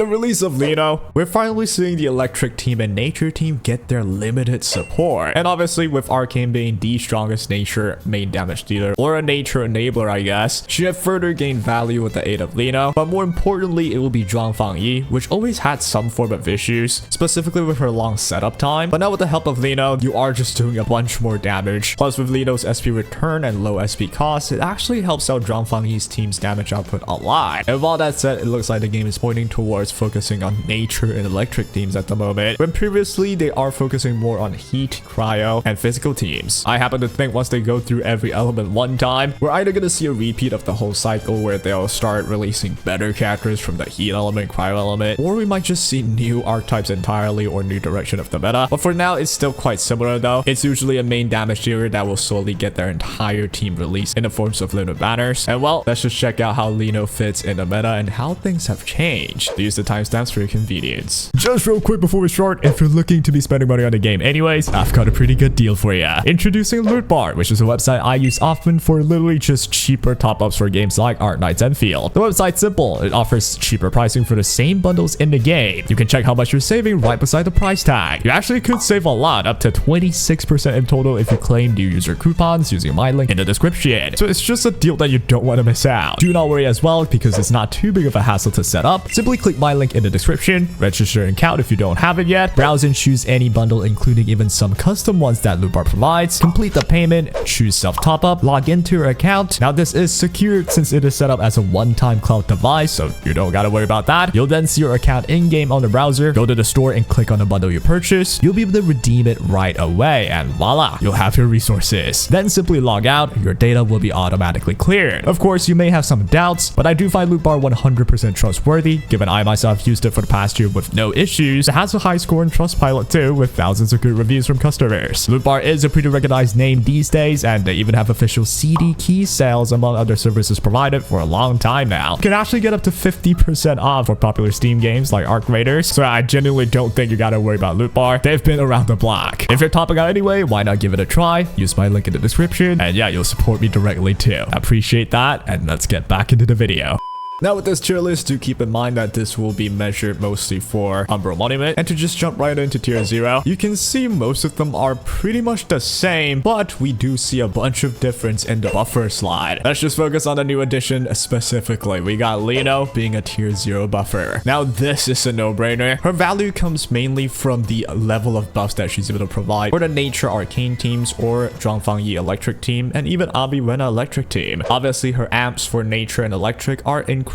the release of Liino, we're finally seeing the electric team and nature team get their limited support. And obviously with arcane being the strongest nature main damage dealer, or a nature enabler I guess, she had further gained value with the aid of Liino. But more importantly, it will be Yi, which always had some form of issues, specifically with her long setup time. But now with the help of Liino, you are just doing a bunch more damage. Plus with Liino's SP return and low SP cost, it actually helps out Yi's team's damage output a lot. And with all that said, it looks like the game is pointing towards focusing on nature and electric teams at the moment, when previously they are focusing more on heat, cryo, and physical teams. I happen to think once they go through every element one time, we're either going to see a repeat of the whole cycle where they'll start releasing better characters from the heat element, cryo element, or we might just see new archetypes entirely or new direction of the meta. But for now, it's still quite similar though. It's usually a main damage dealer that will slowly get their entire team released in the forms of limited banners. And well, let's just check out how Liino fits in the meta and how things have changed. Use the timestamps for your convenience. Just real quick before we start, if you're looking to be spending money on the game anyways, I've got a pretty good deal for you. Introducing Loot Bar, which is a website I use often for literally just cheaper top-ups for games like Arknights and Endfield. The website's simple. It offers cheaper pricing for the same bundles in the game. You can check how much you're saving right beside the price tag. You actually could save a lot, up to 26% in total if you claim new user coupons using my link in the description. So it's just a deal that you don't want to miss out. Do not worry as well, because it's not too big of a hassle to set up. Simply click my link in the description, register an account if you don't have it yet, browse and choose any bundle including even some custom ones that Loot Bar provides, complete the payment, choose self top up, log into your account. Now this is secured since it is set up as a one-time cloud device, so you don't gotta worry about that. You'll then see your account in-game on the browser, go to the store and click on the bundle you purchased. You'll be able to redeem it right away and voila, you'll have your resources. Then simply log out, your data will be automatically cleared. Of course, you may have some doubts, but I do find Loot Bar 100% trustworthy, given I myself used it for the past year with no issues. It has a high score in Trustpilot too, with thousands of good reviews from customers. Loot Bar is a pretty recognized name these days, and they even have official CD key sales among other services provided for a long time now. You can actually get up to 50% off for popular Steam games like Arknights, so I genuinely don't think you gotta worry about Loot Bar. They've been around the block. If you're topping out anyway, why not give it a try? Use my link in the description, and yeah, you'll support me directly too. I appreciate that, and let's get back into the video. Now with this tier list, do keep in mind that this will be measured mostly for Umbral Monument. And to just jump right into tier 0, you can see most of them are pretty much the same, but we do see a bunch of difference in the buffer slide. Let's just focus on the new addition specifically. We got Liino being a tier 0 buffer. Now this is a no-brainer. Her value comes mainly from the level of buffs that she's able to provide for the nature arcane teams or Yi electric team and even Abiwena electric team. Obviously her amps for nature and electric are incredible.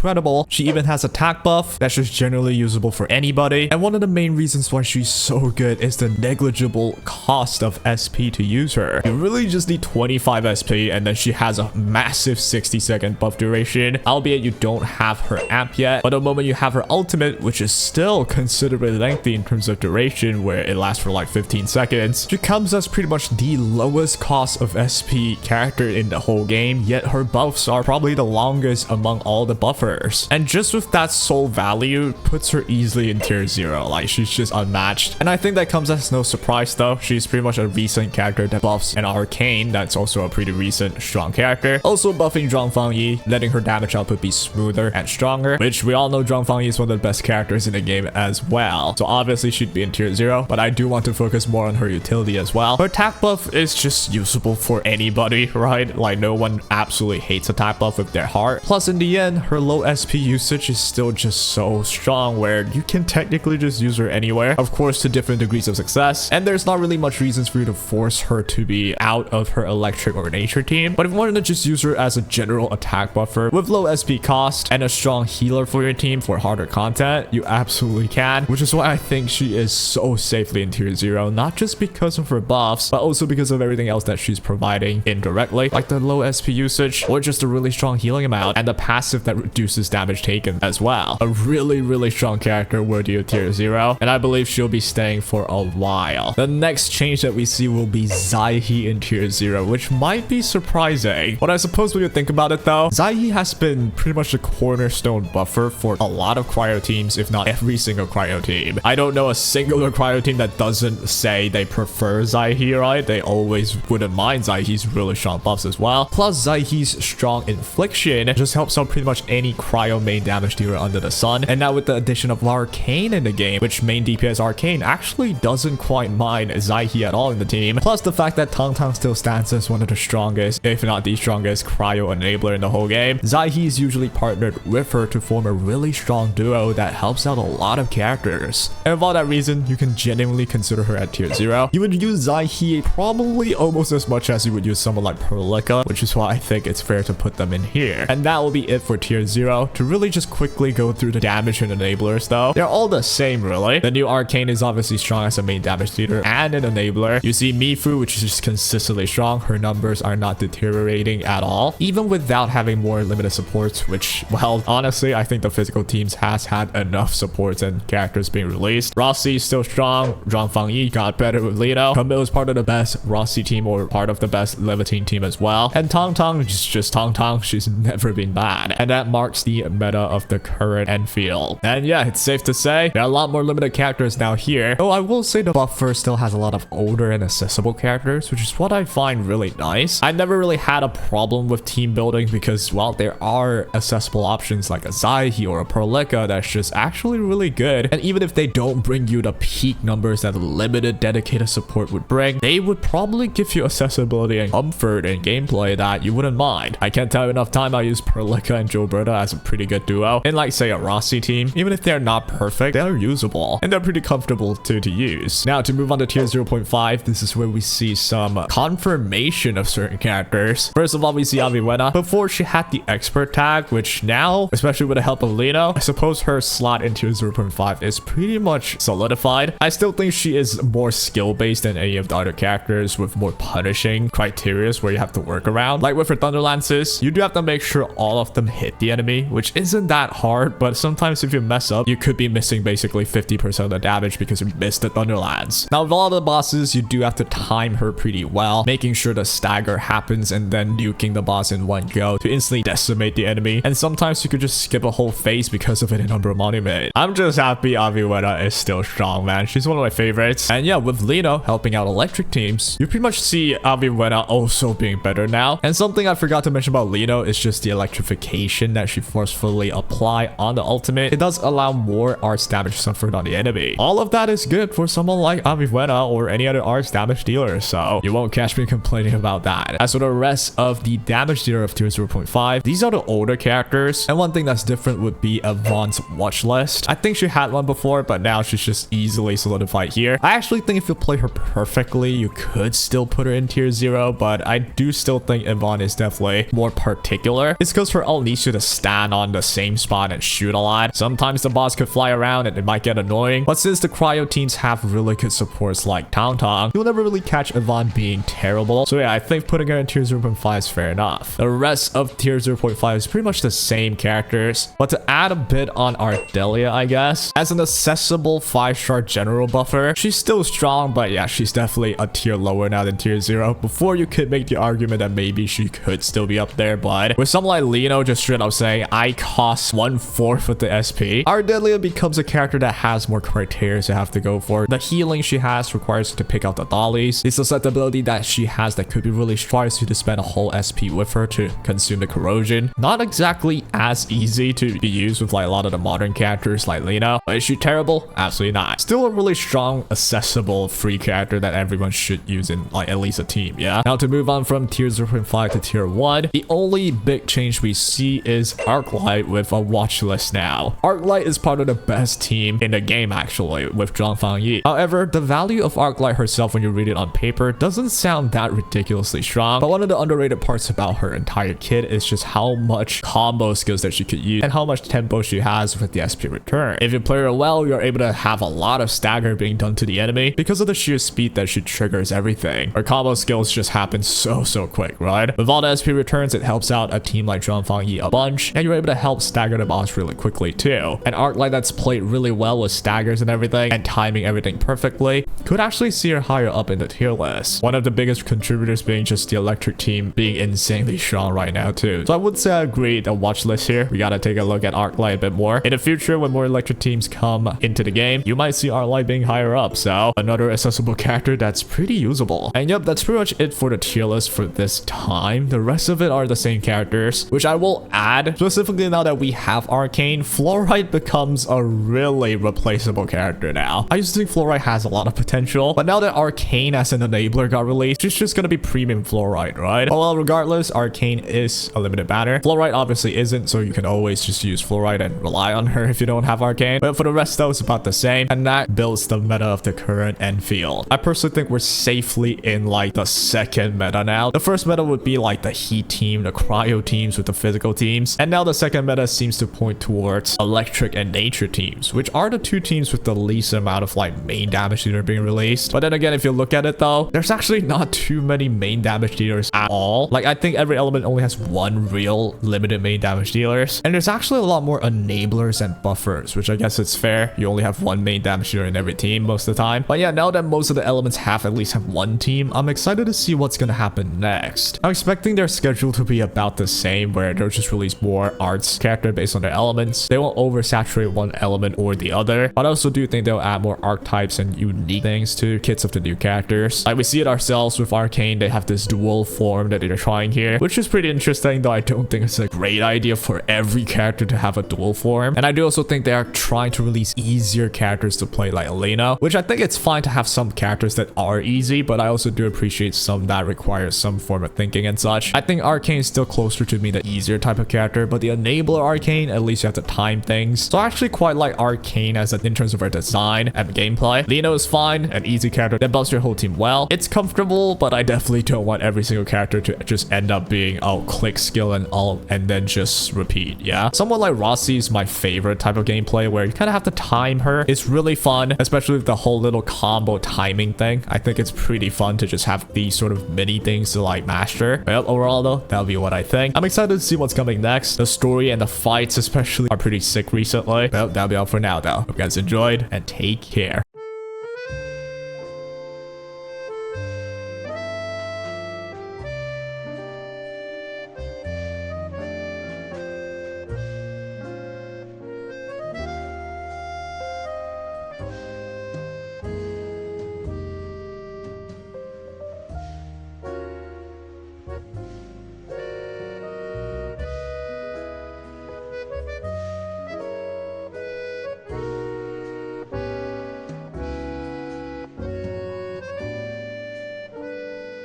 She even has attack buff that's just generally usable for anybody, and one of the main reasons why she's so good is the negligible cost of SP to use her. You really just need 25 SP, and then she has a massive 60-second buff duration, albeit you don't have her amp yet. But the moment you have her ultimate, which is still considerably lengthy in terms of duration, where it lasts for like 15 seconds, she comes as pretty much the lowest cost of SP character in the whole game, yet her buffs are probably the longest among all the buffers. And just with that sole value, puts her easily in tier 0. Like, she's just unmatched. And I think that comes as no surprise though. She's pretty much a recent character that buffs an arcane that's also a pretty recent strong character. Also buffing Yi, letting her damage output be smoother and stronger, which we all know Yi is one of the best characters in the game as well. So obviously she'd be in tier 0, but I do want to focus more on her utility as well. Her attack buff is just usable for anybody, right? Like, no one absolutely hates attack buff with their heart. Plus in the end, her low SP usage is still just so strong where you can technically just use her anywhere, of course to different degrees of success, and there's not really much reasons for you to force her to be out of her electric or nature team. But if you wanted to just use her as a general attack buffer with low SP cost and a strong healer for your team for harder content, you absolutely can, which is why I think she is so safely in tier 0, not just because of her buffs, but also because of everything else that she's providing indirectly, like the low SP usage or just a really strong healing amount and the passive that reduces damage taken as well. A really strong character worthy of tier 0, and I believe she'll be staying for a while. The next change that we see will be Zaihi in tier 0, which might be surprising. But I suppose when you think about it though, Zaihi has been pretty much the cornerstone buffer for a lot of cryo teams, if not every single cryo team. I don't know a singular cryo team that doesn't say they prefer Zaihi, right? They always wouldn't mind Zaihi's really strong buffs as well. Plus Zaihi's strong infliction just helps out pretty much any any cryo main damage dealer under the sun. And now with the addition of arcane in the game, which main DPS arcane actually doesn't quite mind Zaihi at all in the team. Plus the fact that Tang Tang still stands as one of the strongest, if not the strongest, cryo enabler in the whole game. Zaihi is usually partnered with her to form a really strong duo that helps out a lot of characters. And for that reason, you can genuinely consider her at tier 0. You would use Zaihi probably almost as much as you would use someone like Perlica, which is why I think it's fair to put them in here. And that will be it for tier 0. To really just quickly go through the damage and enablers though, they're all the same really. The new arcane is obviously strong as a main damage dealer and an enabler. You see Mifu, which is just consistently strong. Her numbers are not deteriorating at all, even without having more limited supports, which, well, honestly, I think the physical teams has had enough supports and characters being released. Rossi is still strong. Zhang Fangyi got better with Liino. Camille is part of the best Rossi team or part of the best Levantine team as well. And Tang Tang is just Tang Tang. She's never been bad. And that marks the meta of the current Endfield. And yeah, it's safe to say there are a lot more limited characters now here. Though I will say the buffer still has a lot of older and accessible characters, which is what I find really nice. I never really had a problem with team building because, well, there are accessible options like a Zaihi or a Perlica that's just actually really good. And even if they don't bring you the peak numbers that limited dedicated support would bring, they would probably give you accessibility and comfort in gameplay that you wouldn't mind. I can't tell you enough time I use Perlica and Gilberta as a pretty good duo. In like say a Rossi team, even if they're not perfect, they're usable and they're pretty comfortable to use. Now to move on to tier 0.5, this is where we see some confirmation of certain characters. First of all, we see Aviwena. Before she had the expert tag, which now, especially with the help of Liino, I suppose her slot in tier 0.5 is pretty much solidified. I still think she is more skill based than any of the other characters with more punishing criteria where you have to work around. Like with her Thunder Lances, you do have to make sure all of them hit the enemy, which isn't that hard, but sometimes if you mess up, you could be missing basically 50% of the damage because you missed the Thunder Lance. Now with all the bosses, you do have to time her pretty well, making sure the stagger happens and then nuking the boss in one go to instantly decimate the enemy. And sometimes you could just skip a whole phase because of it in Umbra Monument. I'm just happy Aviwena is still strong, man. She's one of my favorites. And yeah, with Liino helping out electric teams, you pretty much see Aviwena also being better now. And something I forgot to mention about Liino is just the electrification that she forcefully apply on the ultimate. It does allow more arts damage suffered on the enemy. All of that is good for someone like Aviwena or any other arts damage dealer, so you won't catch me complaining about that. As for the rest of the damage dealer of tier 0.5, these are the older characters, and one thing that's different would be Yvonne's watch list. I think she had one before, but now she's just easily solidified here. I actually think if you play her perfectly, you could still put her in tier 0, but I do still think Yvonne is definitely more particular. It's because her ult needs you to stand on the same spot and shoot a lot. Sometimes the boss could fly around and it might get annoying, but since the cryo teams have really good supports like Tang Tang, you'll never really catch Yvonne being terrible. So yeah, I think putting her in tier 0.5 is fair enough. The rest of tier 0.5 is pretty much the same characters, but to add a bit on Ardelia, I guess, as an accessible 5-star general buffer, she's still strong, but yeah, she's definitely a tier lower now than tier 0. Before you could make the argument that maybe she could still be up there, but with someone like Liino just straight up saying I cost 1/4 of the SP, Ardelia becomes a character that has more criteria to have to go for. The healing she has requires you to pick out the dollies. The susceptibility that she has that could be really requires you to spend a whole SP with her to consume the corrosion. Not exactly as easy to be used with like a lot of the modern characters like Liino. But is she terrible? Absolutely not. Still a really strong, accessible, free character that everyone should use in like at least a team, yeah? Now to move on from tier 0.5 to tier 1, the only big change we see is Arknight with a watch list now. Arknight is part of the best team in the game actually, with Zhang Fangyi. However, the value of Arknight herself when you read it on paper doesn't sound that ridiculously strong, but one of the underrated parts about her entire kit is just how much combo skills that she could use and how much tempo she has with the SP return. If you play her well, you're able to have a lot of stagger being done to the enemy because of the sheer speed that she triggers everything. Her combo skills just happen so quick, right? With all the SP returns, it helps out a team like Zhang Fangyi a bunch, and you're able to help stagger the boss really quickly too. An Arknight that's played really well with staggers and everything and timing everything perfectly could actually see her higher up in the tier list. One of the biggest contributors being just the electric team being insanely strong right now too. So I would say I agree the watch list here. We gotta take a look at Arknight a bit more. In the future, when more electric teams come into the game, you might see Arknight being higher up. So another accessible character that's pretty usable. And yep, that's pretty much it for the tier list for this time. The rest of it are the same characters, which I will add. Specifically now that we have Arcane, Fluorite becomes a really replaceable character now. I used to think Fluorite has a lot of potential, but now that Arcane as an enabler got released, it's just gonna be premium Fluorite, right? Well, regardless, Arcane is a limited banner. Fluorite obviously isn't, so you can always just use Fluorite and rely on her if you don't have Arcane. But for the rest though, it's about the same, and that builds the meta of the current Endfield. I personally think we're safely in like the second meta now. The first meta would be like the heat team, the cryo teams with the physical teams, and now the second meta seems to point towards electric and nature teams, which are the two teams with the least amount of like main damage dealer being released. But then again, if you look at it though, there's actually not too many main damage dealers at all. Like I think every element only has one real limited main damage dealers, and there's actually a lot more enablers and buffers, which I guess it's fair. You only have one main damage dealer in every team most of the time. But yeah, now that most of the elements have at least have one team, I'm excited to see what's gonna happen next. I'm expecting their schedule to be about the same, where they'll just release more arts character based on their elements. They won't oversaturate one element or the other, but I also do think they'll add more archetypes and unique things to kits of the new characters. Like we see it ourselves with Arcane, they have this dual form that they're trying here, which is pretty interesting, though I don't think it's a great idea for every character to have a dual form. And I do also think they are trying to release easier characters to play like Liino, which I think it's fine to have some characters that are easy, but I also do appreciate some that require some form of thinking and such. I think Arcane is still closer to me the easier type of character, but the enabler Arcane, at least you have to time things. So I actually quite like Arcane as in terms of our design and gameplay. Liino is fine, an easy character that buffs your whole team well. It's comfortable, but I definitely don't want every single character to just end up being, oh, click skill and all, and then just repeat. Yeah, someone like Rossi is my favorite type of gameplay, where you kind of have to time her. It's really fun, especially with the whole little combo timing thing. I think it's pretty fun to just have these sort of mini things to like master. Well, overall though, that'll be what I think. I'm excited to see what's coming next. The story and the fights especially are pretty sick recently. Well, that'll be all for now though. Hope you guys enjoyed, and take care.